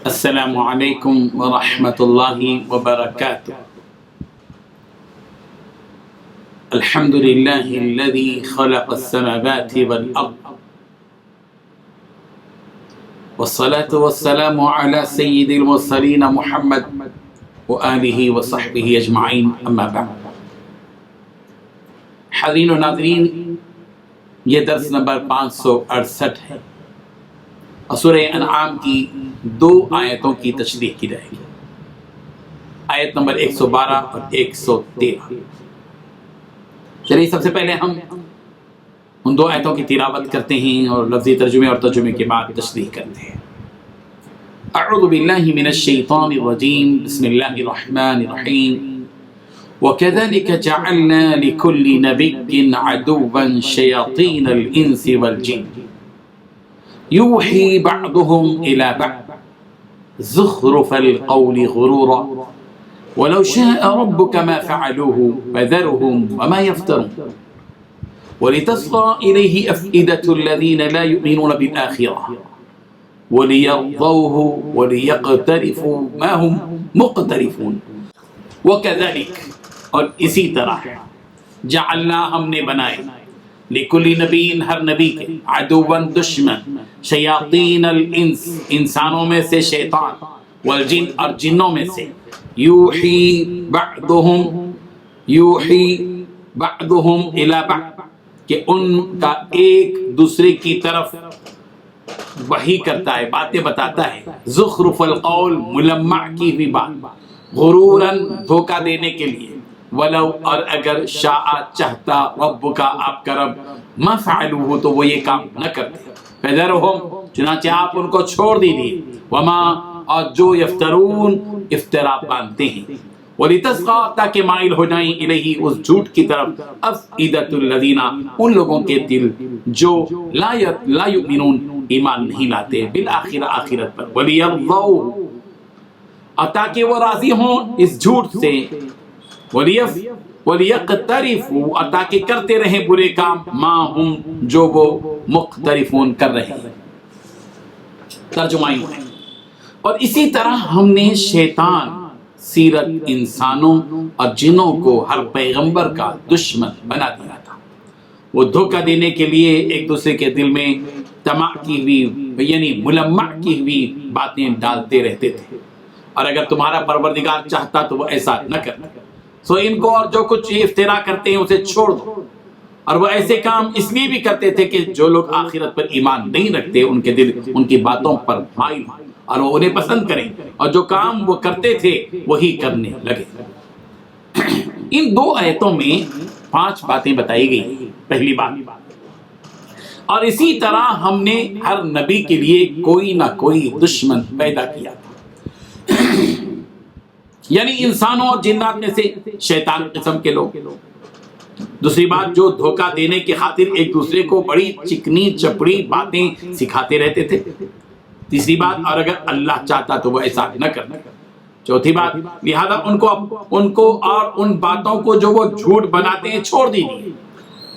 السلام علیکم ورحمۃ اللہ وبرکاتہ۔ الحمد للہ الذی خلق السماوات والارض والصلاة والسلام علی سید المرسلین محمد وآلہ وصحبہ اجمعین، اما بعد۔ حاضرین و ناظرین، یہ درس نمبر 568 ہے اور سورہ انعام کی 2 آیتوں کی تشریح کی جائے گی، آیت نمبر 112 اور 113۔ چلیے سب سے پہلے ہم ان 2 آیتوں کی تلاوت کرتے ہیں اور لفظی ترجمے اور ترجمے کے بعد تشریح کرتے ہیں۔ اعوذ باللہ من الشیطان الرجیم، بسم اللہ الرحمن الرحیم۔ وَكَذَلِكَ جَعَلْنَا لِكُلِّ نَبِيٍّ عَدُوًّا شَيَاطِينَ الْإِنسِ وَالْجِنِّ يُوحِي بَعْضُهُمْ إِلَى بَعْضٍ زُخْرُفَ الْقَوْلِ غُرُورًا وَلَوْ شَاءَ رَبُّكَ مَا فَعَلُوهُ فَذَرْهُمْ وَمَا يَفْتَرُونَ وَلِتَصْغَىٰ إِلَيْهِ أَفْئِدَةُ الَّذِينَ لَا يُؤْمِنُونَ بِالْآخِرَةِ وَلِيَرْضَوْهُ وَلِيَقْتَرِفُوا مَا هُمْ مُقْتَرِفُونَ۔ وَكَذَلِكَ، اور اسی طرح، جعلنا، ہم نے بنائے، لِكُلِّ نَبِيٍّ، ہر نبی کے، عَدُوًّا، دشمن، شیاطین الانس، انسانوں میں سے شیطان، والجن، اور جنوں میں سے، یوحی بعضهم الی بعض، کہ ان کا ایک دوسرے کی طرف وحی کرتا ہے، باتیں بتاتا ہے، زخرف القول، ملمع کی ہوئی بات، غروراً، دھوکہ دینے کے لیے، ولو، اور اگر شاء، چاہتا، رب کا، آپ کا رب، ما فعلوہ، تو وہ یہ کام نہ کرتے، فذرہم، چنانچہ آپ ان کو چھوڑ دیجیے، وما، اور جو یفترون، افترا باندھتے ہیں، وَلِتَصْغَىٰ، تاکہ مائل ہو جائیں، الیہ، اس جھوٹ کی طرف، افئدۃ الذین، ان لوگوں کے دل جو لا یؤمنون، ایمان نہیں لاتے، بالآخرہ، آخرت پر، وَلِيَرْضَوْهُ، اور تاکہ وہ راضی ہوں اس جھوٹ سے، وَلِيَقْتَرِفُوا، اور تاکہ کرتے رہیں برے کام، ما ہم، جو وہ مقترفون کر رہے ہیں۔ ترجمہ ہے، اور اسی طرح ہم نے شیطان سیرت انسانوں اور جنوں کو ہر پیغمبر کا دشمن بنا دیا تھا۔ وہ دھوکہ دینے کے لیے ایک دوسرے کے دل میں طمع کی ہوئی، یعنی ملمع کی ہوئی باتیں ڈالتے رہتے تھے، اور اگر تمہارا پروردگار چاہتا تو وہ ایسا نہ کرتا۔ سو ان کو اور جو کچھ افترا کرتے ہیں اسے چھوڑ دو۔ اور وہ ایسے کام اس لیے بھی کرتے تھے کہ جو لوگ آخرت پر ایمان نہیں رکھتے، ان کے دل ان کی باتوں پر مائل ہوں اور وہ انہیں پسند کریں، اور جو کام وہ کرتے تھے وہی کرنے لگے۔ ان 2 آیتوں میں 5 باتیں بتائی گئی۔ پہلی بات، اور اسی طرح ہم نے ہر نبی کے لیے کوئی نہ کوئی دشمن پیدا کیا تھا، یعنی انسانوں اور جنات میں سے شیطان قسم کے لوگ۔ دوسری بات، جو دھوکہ دینے کی خاطر ایک دوسرے کو بڑی چکنی چپڑی باتیں سکھاتے رہتے تھے۔ تیسری بات، اور اگر اللہ چاہتا تو وہ ایسا نہ کرتا۔ چوتھی بات، لہذا ان کو اور ان باتوں کو جو وہ جھوٹ بناتے ہیں چھوڑ دیجیے۔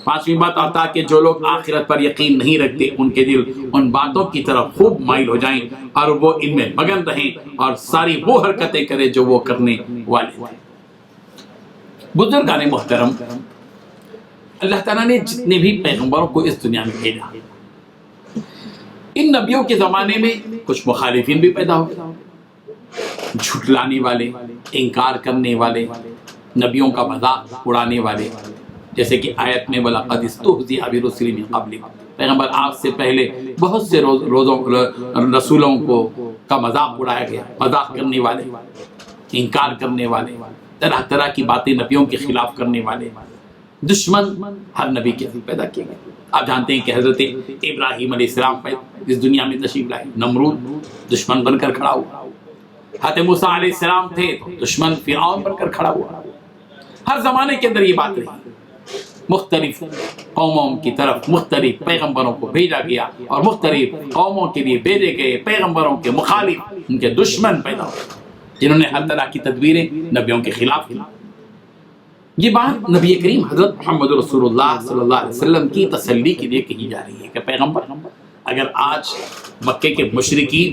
پانچویں بات، اور تاکہ جو لوگ آخرت پر یقین نہیں رکھتے ان کے دل ان باتوں کی طرف خوب مائل ہو جائیں اور وہ ان میں مگن رہیں اور ساری وہ حرکتیں کریں جو وہ کرنے والے تھے۔ بزرگان محترم، اللہ تعالیٰ نے جتنے بھی پیغمبروں کو اس دنیا میں بھیجا، ان نبیوں کے زمانے میں کچھ مخالفین بھی پیدا ہوئے، جھٹلانے والے، انکار کرنے والے، نبیوں کا مذاق اڑانے والے، جیسے کہ آیت میں وَلَقَدِ اسْتُهْزِئَ بِرُسُلٍ مِّن قَبْلِكُمْ، پیغمبر آپ سے پہلے بہت سے رسولوں کا مذاق اڑایا گیا، مذاق کرنے والے، انکار کرنے والے، طرح طرح کی باتیں نبیوں کے خلاف کرنے والے دشمن ہر نبی کے پیدا کیے گئے۔ آپ جانتے ہیں کہ حضرت ابراہیم علیہ السلام اس دنیا میں تشریف لائے، نمرود دشمن بن کر کھڑا ہوا، حضرت موسیٰ علیہ السلام تھے، دشمن فرعون بن کر کھڑا ہوا۔ ہر زمانے کے اندر یہ بات رہی، مختلف قوموں کی طرف مختلف پیغمبروں کو بھیجا گیا اور مختلف قوموں کے لیے بھیجے گئے پیغمبروں کے مخالف ان کے دشمن پیدا ہوئے، جنہوں نے ہر طرح کی تدبیریں نبیوں کے خلاف کی۔ یہ بات نبی کریم حضرت محمد رسول اللہ صلی اللہ علیہ وسلم کی تسلی کے لیے کہی جا رہی ہے کہ پیغمبر، اگر آج مکے کے مشرکین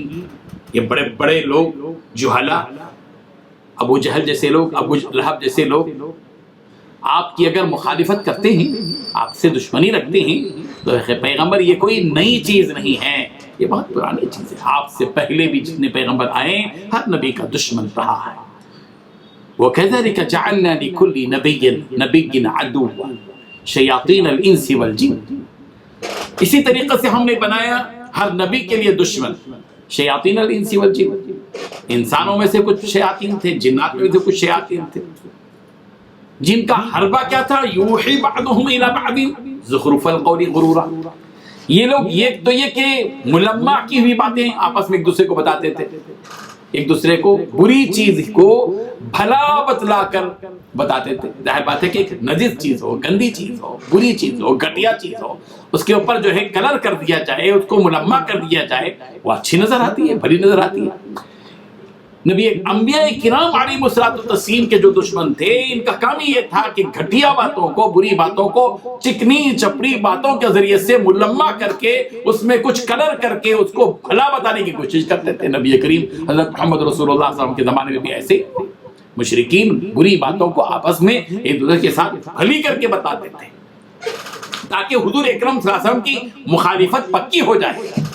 یہ بڑے بڑے لوگ جہلا، ابو جہل جیسے لوگ، ابو لہب جیسے لوگ آپ کی اگر مخالفت کرتے ہیں، آپ سے دشمنی رکھتے ہیں، تو پیغمبر یہ کوئی نئی چیز نہیں ہے، یہ بہت پرانی چیز ہے۔ آپ سے پہلے بھی جتنے پیغمبر آئے ہر نبی کا دشمن رہا ہے۔ وَكَذَلِكَ جَعَلْنَا لِكُلِّ نَبِيٍّ عَدُوًّا شَيَاطِينَ الْإِنسِ وَالْجِنِّ، اسی طریقے سے ہم نے بنایا ہر نبی کے لیے دشمن شیاطین الانس والجن، انسانوں میں سے کچھ شیاطین تھے، جنات میں سے کچھ شیاطین تھے، جن کا حربہ کیا تھا؟ یوحی بعضهم الی بعض زخرف القول غرورا، یہ لوگ ایک تو یہ کہ ملمع کی ہوئی باتیں آپس میں ایک دوسرے کو بتاتے تھے، ایک دوسرے کو بری چیز کو بھلا بتلا کر بتاتے تھے۔ ظاہر بات ہے کہ ایک نجس چیز ہو، گندی چیز ہو، بری چیز ہو، گھٹیا چیز ہو، اس کے اوپر جو ہے کلر کر دیا جائے، اس کو ملمع کر دیا جائے، وہ اچھی نظر آتی ہے، بھلی نظر آتی ہے۔ نبی انبیاء کرام علیہ التسلیم کے جو دشمن تھے، ان کا کام یہ تھا کہ گھٹیا باتوں کو، بری باتوں کو چکنی چپڑی باتوں کے ذریعے سے ملمع کر کے اس میں کچھ کلر کر کے اس کو بھلا بتانے کی کوشش کرتے تھے۔ نبی کریم حضرت محمد رسول اللہ صلی اللہ علیہ وسلم کے زمانے میں بھی ایسے ہی مشرکین بری باتوں کو آپس میں ایک دوسرے کے ساتھ بھلی کر کے بتاتے تھے، تاکہ حضور اکرم صلی اللہ علیہ وسلم کی مخالفت پکی ہو جائے۔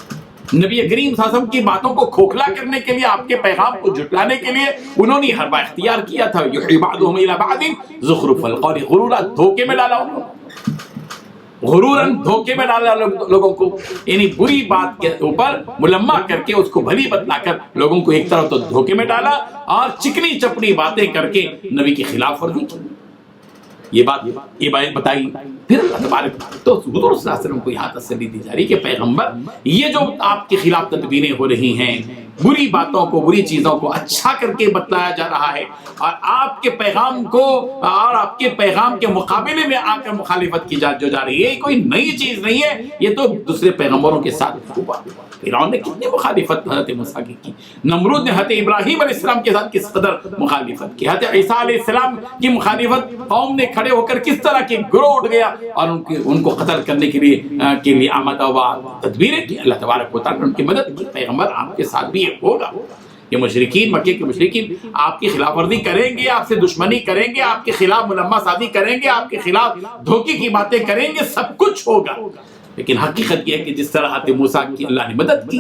نبی کریم صلی اللہ علیہ وسلم کی باتوں کو کھوکھلا کرنے کے لیے، آپ کے پیغام کو جھٹلانے کے لیے انہوں نے حربہ اختیار کیا تھا۔ یحیی بعضهم الی بعض زخرف القول غرورا، دھوکے میں ڈالا انہوں نے، غرورن دھوکے میں ڈالا لوگوں کو، یعنی بری بات کے اوپر ملمع کر کے اس کو بھلی بتلا کر لوگوں کو ایک طرف تو دھوکے میں ڈالا اور چکنی چپڑی باتیں کر کے نبی کی خلاف ورزی کی۔ یہ بات بتائی، پھر اللہ تبارک تو حضور صلی اللہ علیہ وسلم کو یہاں تسلی دی جا رہی کہ پیغمبر یہ جو آپ کے خلاف تدبیریں ہو رہی ہیں، بری باتوں کو، بری چیزوں کو اچھا کر کے بتلایا جا رہا ہے، اور آپ کے پیغام کو اور آپ کے پیغام کے مقابلے میں آ کر مخالفت کی جا رہی ہے، یہ کوئی نئی چیز نہیں ہے، یہ تو دوسرے پیغمبروں کے ساتھ ہوا۔ فرعون نے کتنی مخالفت حضرت موسیٰ کی کی، نمرود نے حضرت ابراہیم علیہ السلام کے ساتھ کس قدر مخالفت کی، حضرت عیسیٰ علیہ السلام کی مخالفت قوم نے کھڑے ہو کر کس طرح کی گروہ اٹھ گیا اور ان کو قتل کرنے کے لیے آمدہ ہوا، تدبیریں کی۔ اللہ تبارک و تعالیٰ نے ان کی مدد کی۔ پیغمبر آپ کے ساتھ بھی یہ ہوگا۔ یہ مشرکین، مکے کے مشرکین آپ کی خلاف ورزی کریں گے، آپ سے دشمنی کریں گے، آپ کے خلاف ملمہ سازی کریں گے، آپ کے خلاف دھوکے کی باتیں کریں گے، سب کچھ ہوگا، لیکن حقیقت یہ ہے کہ جس طرح حضرت موسیٰ کی اللہ نے مدد کی،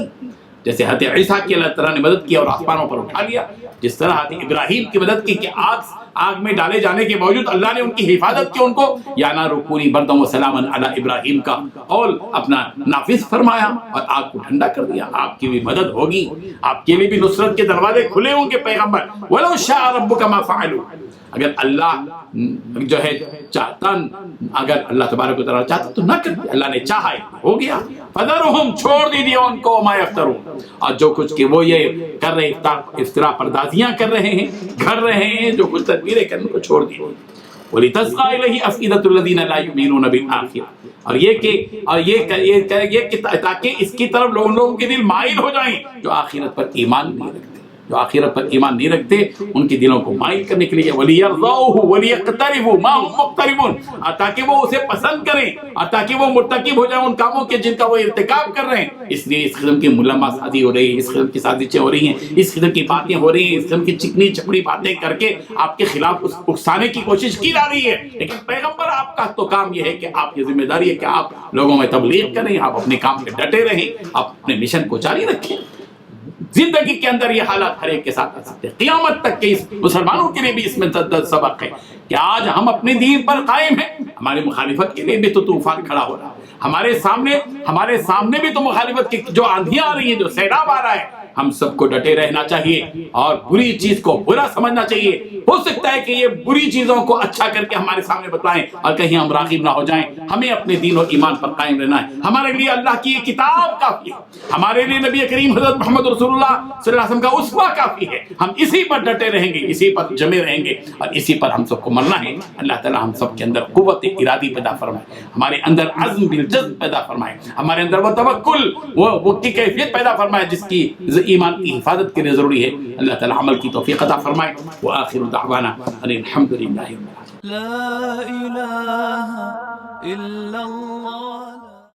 جیسے حضرت عیسیٰ کی اللہ تعالیٰ نے مدد کی اور آسمانوں پر اٹھا لیا، جس طرح حضرت ابراہیم کی مدد کی کہ آگ میں ڈالے جانے کے باوجود اللہ نے ان کی حفاظت کی، ان کو یا نار کونی بردم و سلاما علی ابراہیم کا قول اپنا نافذ فرمایا اور آگ کو ٹھنڈا کر دیا۔ آپ کی بھی مدد ہوگی، آپ کے لیے بھی نصرت کے دروازے کھلے ہوں گے پیغمبر۔ وَلَوْ شَاءَ رَبُّكَ مَا فَعَلُوا، اگر اللہ جو ہے چاہتا، اگر اللہ تبارک و تعالیٰ چاہتا تو نہ کرتے، اللہ نے چاہا ہو گیا۔ فَذَرْهُمْ چھوڑ دیجیے ان کو، مَا يَفْتَرُونَ، اور جو کچھ کہ وہ یہ کر رہے افتراء پردازیاں کر رہے ہیں، گھڑ رہے ہیں، جو کچھ تدبیریں کرنے کو چھوڑ دیجیے۔ وَلِتَسْقَى إِلَيْهِ أَفْئِدَةُ الَّذِينَ لَا يُؤْمِنُونَ بِالْآخِرَةِ، اور یہ کہ تاکہ اس کی طرف لوگوں کے دل مائل ہو جائیں جو آخرت پر ایمان نہیں رکھتے، جو آخرت پر ایمان نہیں رکھتے، ان کے دلوں کو مائل کرنے کے لیے وَلِيَرْضَوْهُ وَلِيَقْتَرِفُوا مَا هُمْ مُقْتَرِفُونَ، تاکہ وہ اسے پسند کریں اور تاکہ وہ مرتکب ہو جائیں ان کاموں کے جن کا وہ ارتکاب کر رہے ہیں۔ اس لیے اس قسم کی ملمہ سازی ہو رہی ہے، اس قسم کی سازشیں ہو رہی ہیں، اس قسم کی باتیں ہو رہی ہیں، اس قسم کی چکنی چپڑی باتیں کر کے آپ کے خلاف اکسانے کی کوشش کی جا رہی ہے۔ لیکن پیغمبر آپ کا تو کام یہ ہے کہ آپ کی ذمہ داری ہے کہ آپ لوگوں میں تبلیغ کریں، آپ اپنے کام پہ ڈٹے رہیں، آپ اپنے مشن کو جاری رکھیں۔ زندگی کے اندر یہ حالات ہر ایک کے ساتھ آ سکتے ہیں، قیامت تک کے مسلمانوں کے لیے بھی اس میں سبق ہے کہ آج ہم اپنے دین پر قائم ہیں، ہماری مخالفت کے لیے بھی تو طوفان کھڑا ہو رہا ہے، ہمارے سامنے بھی تو مخالفت کی جو آندھیاں آ رہی ہیں، جو سیلاب آ رہا ہے، ہم سب کو ڈٹے رہنا چاہیے اور بری چیز کو برا سمجھنا چاہیے۔ ہو سکتا ہے کہ یہ بری چیزوں کو اچھا کر کے ہمارے سامنے بتلائیں اور کہیں ہم راغب نہ ہو جائیں۔ ہمیں اپنے دین و ایمان پر قائم رہنا ہے، ہمارے لیے اللہ کی یہ کتاب کافی ہے، ہمارے لیے نبی کریم حضرت محمد رسول اللہ صلی اللہ علیہ وسلم کا اسوہ کافی ہے، ہم اسی پر ڈٹے رہیں گے، اسی پر جمے رہیں گے اور اسی پر ہم سب کو مرنا ہے۔ اللہ تعالی ہم سب کے اندر قوت ارادی پیدا فرمائے، ہمارے اندر عزم بالجزم پیدا فرمائے، ہمارے اندر وہ توکل وہ کی کیفیت پیدا فرمائے جس کی ایمان کی حفاظت کے لیے ضروری ہے۔ اللہ تعالی عمل کی توفیق عطا فرمائے۔ وآخر دعوانا ان الحمد للہ رب العالمین۔ لا الہ الا اللہ۔